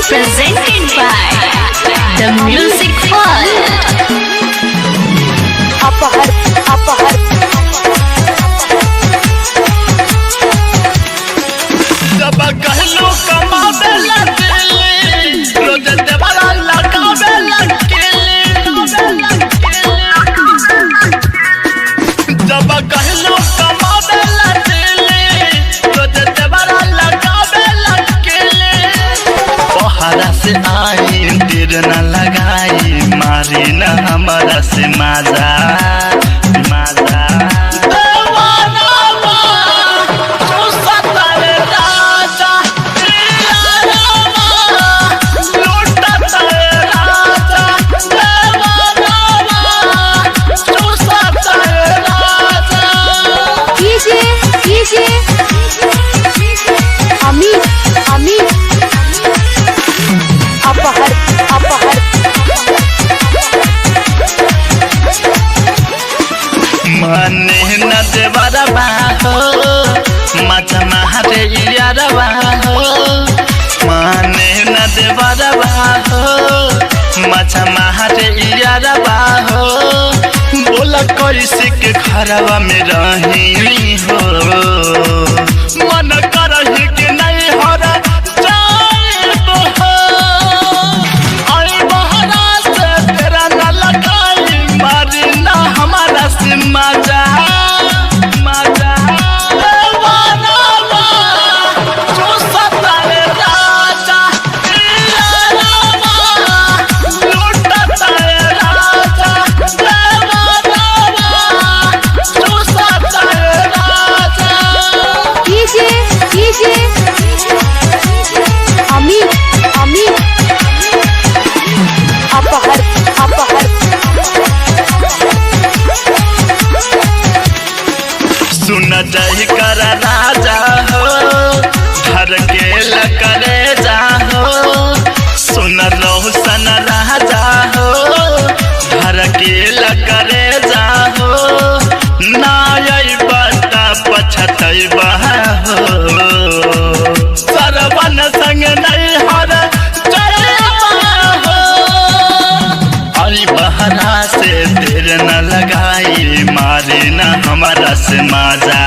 Presented by The Music World. जब कहलो कमावे लगले रोज देवरा लगावे लगले जब कहलो कमावे लगले रोज देवरा लगावे लगले बहरा से आई देर न लगाई मारी न हमारा से माजा मने न देवरा बाहो मचा मारे यारा बाहो मने न देवरा बाहो मचा मारे यारा बाहो बोला कैसे के घरवा में रही हो मन करही के नहीं हरा जाइबो हो आई बहरा से तेरा न लगाई मारी ना हमारा से माजा सुन जय कर राजा हो घर के लकरे जा हो सुन रोशन राजा हो घर के लकरे जा हो ना यही बता पछतैबा हो सरवन संग नहीं हर आई बहरा से देर न लगाई मारे न हमारा से माजा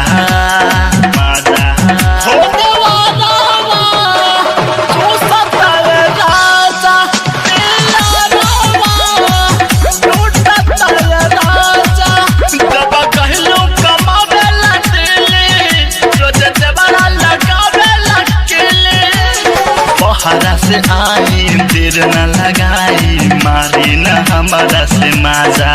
बहरा से आई देर न लगाई मारी न हमारा से माजा